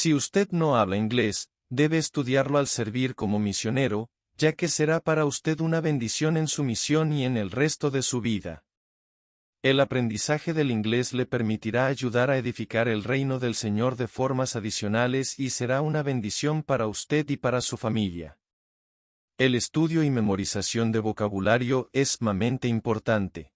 Si usted no habla inglés, debe estudiarlo al servir como misionero, ya que será para usted una bendición en su misión y en el resto de su vida. El aprendizaje del inglés le permitirá ayudar a edificar el reino del Señor de formas adicionales y será una bendición para usted y para su familia. El estudio y memorización de vocabulario es sumamente importante.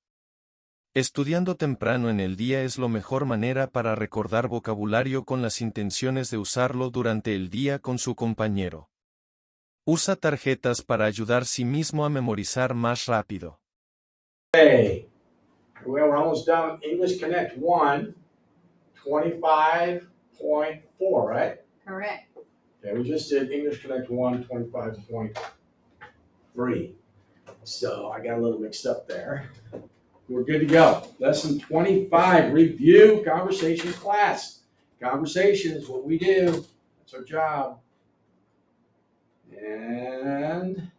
Estudiando temprano en el día es la mejor manera para recordar vocabulario con las intenciones de usarlo durante el día con su compañero. Usa tarjetas para ayudar sí mismo a memorizar más rápido. Hey, we're almost done. EnglishConnect 1, 25.4, right? Correct. Okay, we just did EnglishConnect 1, 25.3. So I got a little mixed up there. We're good to go. Lesson 25, review conversation class. Conversation is what we do. That's our job. And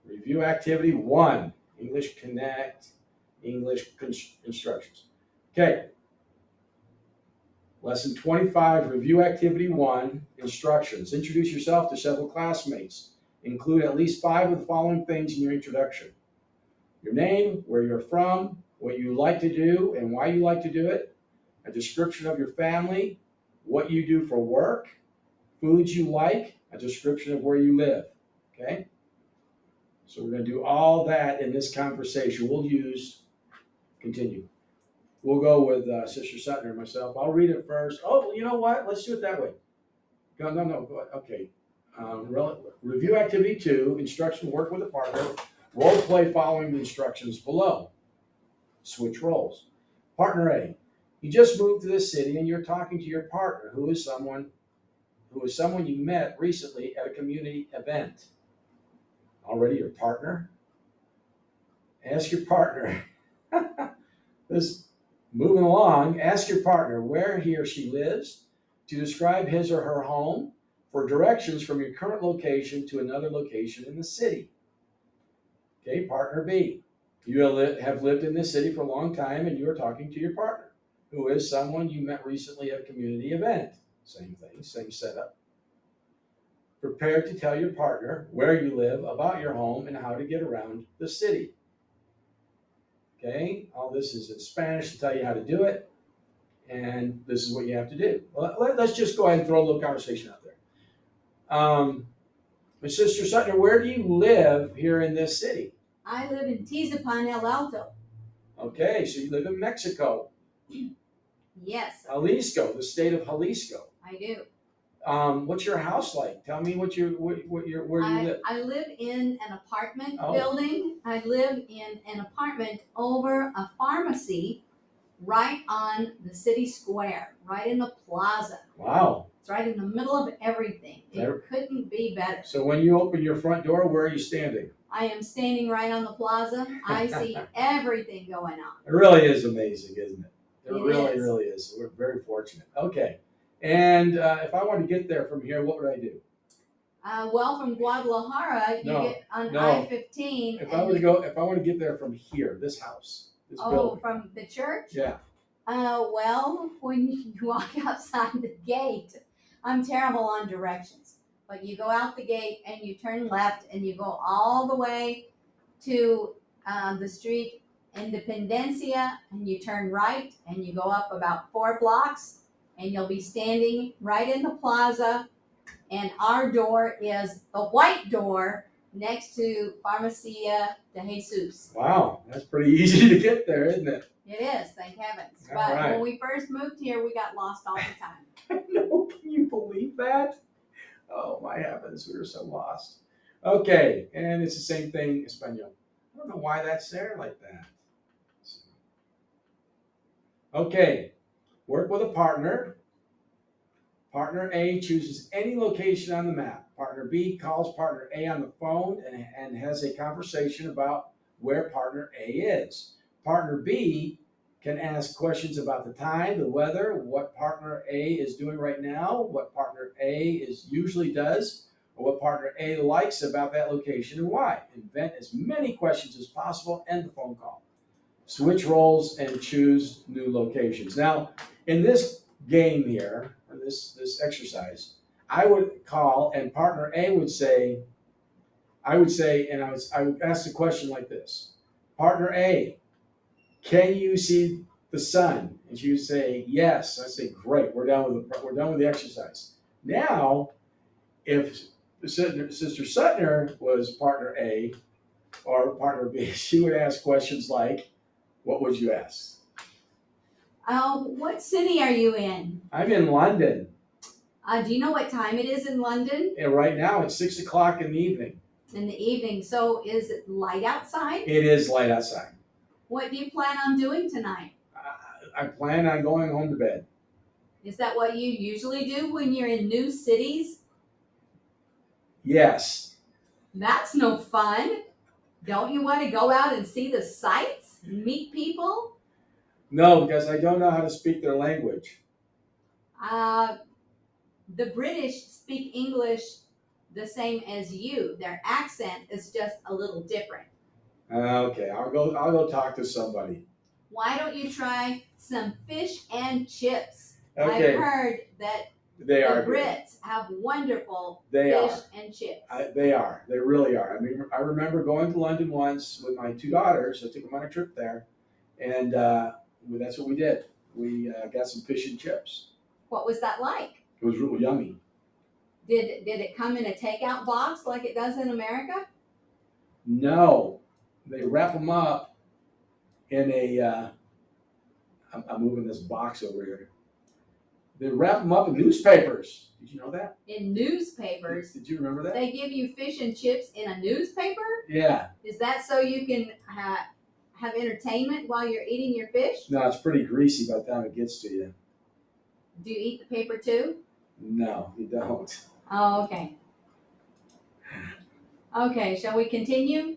review activity 1, EnglishConnect, English instructions. Okay. Lesson 25, review activity 1, instructions. Introduce yourself to several classmates. Include at least 5 of the following things in your introduction. Your name, where you're from, what you like to do and why you like to do it, a description of your family, what you do for work, foods you like, a description of where you live. Okay? So we're going to do all that in this conversation. We'll continue. We'll go with Sister Sutton or myself. I'll read it first. Oh, you know what? Let's do it that way. No. Go ahead. Okay. Review activity 2, instruction, work with a partner. Role play following the instructions below. Switch roles. Partner A. You just moved to this city and you're talking to your partner, who is someone you met recently at a community event. Already your partner? Ask your partner. Moving along, ask your partner where he or she lives, to describe his or her home, for directions from your current location to another location in the city. Okay, partner B. You have lived in this city for a long time and you are talking to your partner, who is someone you met recently at a community event. Same thing, same setup. Prepare to tell your partner where you live, about your home, and how to get around the city. Okay, all this is in Spanish to tell you how to do it, and this is what you have to do. Well, let's just go ahead and throw a little conversation out there. Sister Sutton, where do you live here in this city? I live in Tizapan, El Alto. Okay, so you live in Mexico. Yes, Jalisco, the state of Jalisco. I do. What's your house like? Tell me where you live. I live in an apartment building. I live in an apartment over a pharmacy right on the city square, right in the plaza. Wow. It's right in the middle of everything. It couldn't be better. So when you open your front door, where are you standing? I am standing right on the plaza. I see everything going on. It really is amazing, isn't it? It is. really is. We're very fortunate. Okay. And if I want to get there from here, what would I do? Well, from Guadalajara, you get on I-15. If I want to get there from here, this house, this building. From the church? Yeah. Well, when you walk outside the gate, I'm terrible on directions. But you go out the gate and you turn left and you go all the way to the street Independencia, and you turn right and you go up about 4 blocks. And you'll be standing right in the plaza, and our door is the white door next to Farmacia de Jesus. Wow, that's pretty easy to get there, isn't it? It is, thank heavens. But when we first moved here, we got lost all the time. I know, can you believe that? Oh my heavens, we were so lost. Okay, and it's the same thing in Espanol. I don't know why that's there like that. Okay. Work with a partner. Partner A chooses any location on the map. Partner B calls partner A on the phone and has a conversation about where partner A is. Partner B can ask questions about the time, the weather, what partner A is doing right now, what partner A usually does, or what partner A likes about that location and why. Invent as many questions as possible, end the phone call. Switch roles and choose new locations. Now, in this game here, this exercise, I would call and partner A would say, I would ask the question like this: Partner A, can you see the sun? And she would say, yes. I say, great. We're done with the exercise. Now, if Sister Sutner was partner A or partner B, she would ask questions like, what would you ask? What city are you in? I'm in London. Do you know what time it is in London? And right now it's 6 o'clock in the evening. In the evening. So is it light outside? It is light outside. What do you plan on doing tonight? I plan on going home to bed. Is that what you usually do when you're in new cities? Yes. That's no fun. Don't you want to go out and see the sights? Meet people? No, because I don't know how to speak their language. The British speak English the same as you. Their accent is just a little different. Okay, I'll go talk to somebody. Why don't you try some fish and chips? Okay. I've heard that They are the Brits have wonderful They fish are. and chips. They are. They really are. I mean, I remember going to London once with my two daughters. I took them on a trip there, and that's what we did. We got some fish and chips. What was that like? It was really yummy. Did it come in a takeout box like it does in America? No, they wrap them up in a. I'm moving this box over here. They wrap them up in newspapers. Did you know that? In newspapers? Did you remember that? They give you fish and chips in a newspaper? Yeah. Is that so you can have entertainment while you're eating your fish? No, it's pretty greasy by the time it gets to you. Do you eat the paper too? No, you don't. Oh, okay. Okay, shall we continue?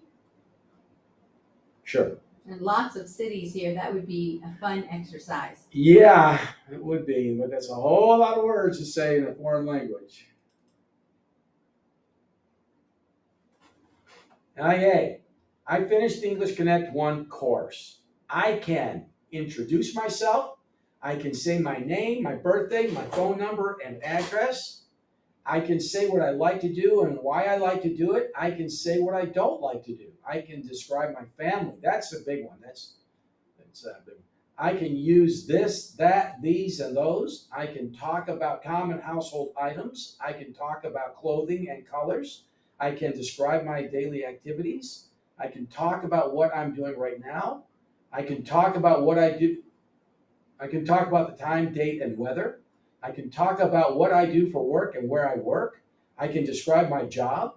Sure. And lots of cities here. That would be a fun exercise. Yeah, it would be, but that's a whole lot of words to say in a foreign language. Yay. I finished the EnglishConnect 1 course. I can introduce myself. I can say my name, my birthday, my phone number, and address. I can say what I like to do and why I like to do it. I can say what I don't like to do. I can describe my family. That's a big one. That's a big one. I can use this, that, these, and those. I can talk about common household items. I can talk about clothing and colors. I can describe my daily activities. I can talk about what I'm doing right now. I can talk about what I do. I can talk about the time, date, and weather. I can talk about what I do for work and where I work. I can describe my job.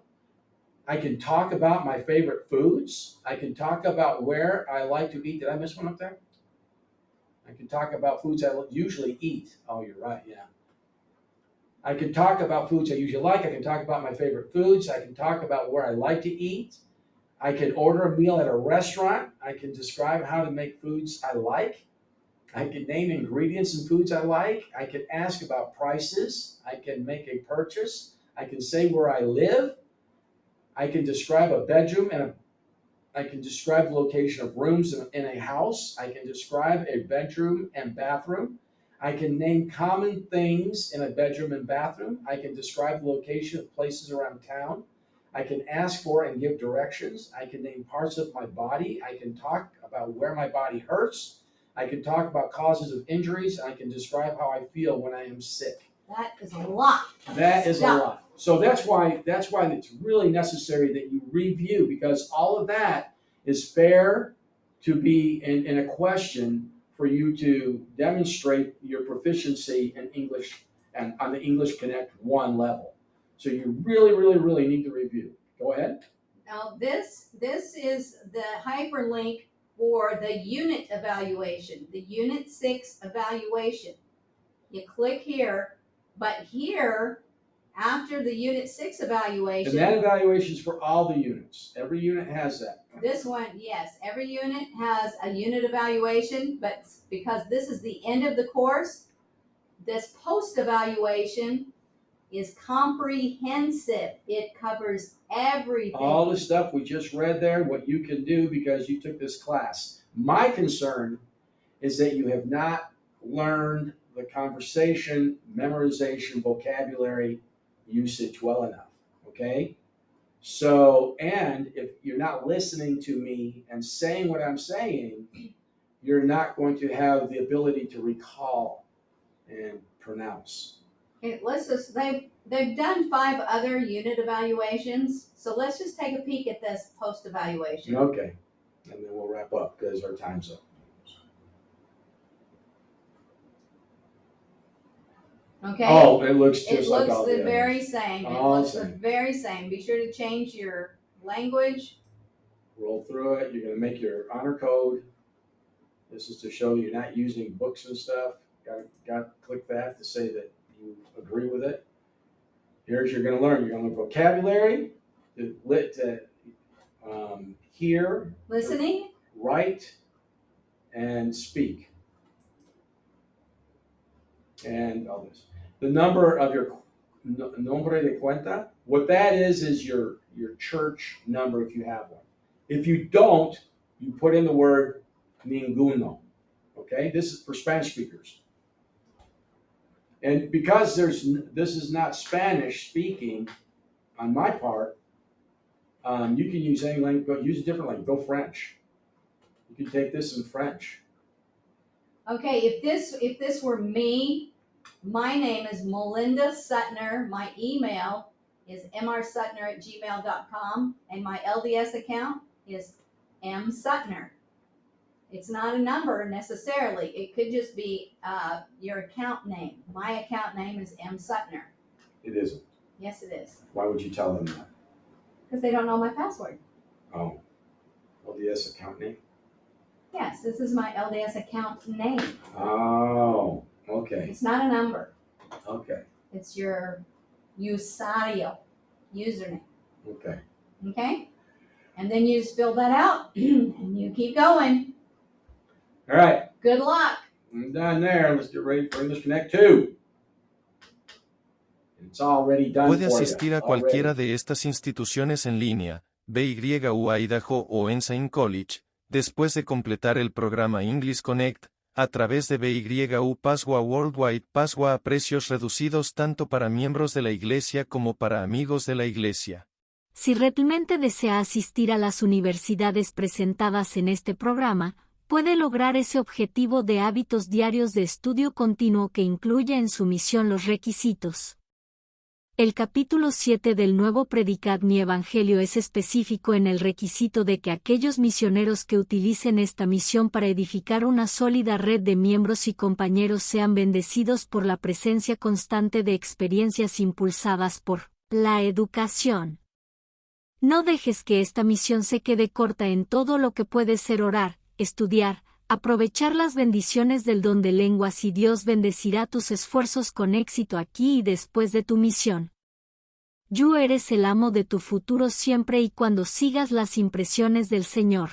I can talk about my favorite foods. I can talk about where I like to eat. Did I miss one up there? I can talk about foods I usually eat. Oh, you're right, yeah. I can talk about foods I usually like. I can talk about my favorite foods. I can talk about where I like to eat. I can order a meal at a restaurant. I can describe how to make foods I like. I can name ingredients and foods I like. I can ask about prices. I can make a purchase. I can say where I live. I can describe a bedroom and I can describe the location of rooms in a house. I can describe a bedroom and bathroom. I can name common things in a bedroom and bathroom. I can describe the location of places around town. I can ask for and give directions. I can name parts of my body. I can talk about where my body hurts. I can talk about causes of injuries. I can describe how I feel when I am sick. That is a lot. That is a lot. So that's why it's really necessary that you review, because all of that is fair to be in a question for you to demonstrate your proficiency in English and on the EnglishConnect 1 level. So you really, really, really need to review. Go ahead. Now this is the hyperlink for the unit evaluation, the Unit 6 evaluation. You click here, but here, after the Unit 6 evaluation. And that evaluation is for all the units. Every unit has that. This one, yes, every unit has a unit evaluation, but because this is the end of the course, this post-evaluation is comprehensive. It covers everything. All the stuff we just read there, what you can do because you took this class. My concern is that you have not learned the conversation, memorization, vocabulary usage well enough, okay? So, and if you're not listening to me and saying what I'm saying, you're not going to have the ability to recall and pronounce. Okay, they've done 5 other unit evaluations, so let's just take a peek at this post-evaluation. Okay, and then we'll wrap up because our time's up. Okay? Oh, it looks just It like looks all the the very others. same. It All looks the the same. very same. Be sure to change your language. Roll through it. You're going to make your honor code. This is to show you're not using books and stuff. Got to click that to say that you agree with it. Here's you're going to learn. You're going to learn vocabulary, hear, Listening. write, and speak. And all this. The number of your nombre de cuenta, what that is your church number if you have one. If you don't, you put in the word ninguno. Okay, this is for Spanish speakers. And because this is not Spanish speaking on my part, you can use any language, but use a different language. Go French. You can take this in French. Okay, if this were me, my name is Melinda Sutner. My email is mrsutner@gmail.com, and my LDS account is msutner. It's not a number necessarily. It could just be your account name. My account name is msutner. It isn't. Yes, it is. Why would you tell them that? Because they don't know my password. Oh, LDS account name? Yes, this is my LDS account name. Oh, okay. It's not a number. Okay. It's your usuario, username. Okay. Okay? And then you just fill that out and you keep going. All right. Good luck. I'm done there. Let's get ready for EnglishConnect 2. It's already done Puede for asistir you. a cualquiera de estas instituciones en línea, BYU Idaho o Ensign College, después de completar el programa EnglishConnect, a través de BYU Paswa Worldwide Paswa a precios reducidos tanto para miembros de la iglesia como para amigos de la iglesia. Si realmente desea asistir a las universidades presentadas en este programa, puede lograr ese objetivo de hábitos diarios de estudio continuo que incluye en su misión los requisitos. El capítulo 7 del nuevo Predicad mi Evangelio es específico en el requisito de que aquellos misioneros que utilicen esta misión para edificar una sólida red de miembros y compañeros sean bendecidos por la presencia constante de experiencias impulsadas por la educación. No dejes que esta misión se quede corta en todo lo que puede ser orar, estudiar, aprovechar las bendiciones del don de lenguas y Dios bendecirá tus esfuerzos con éxito aquí y después de tu misión. Tú eres el amo de tu futuro siempre y cuando sigas las impresiones del Señor.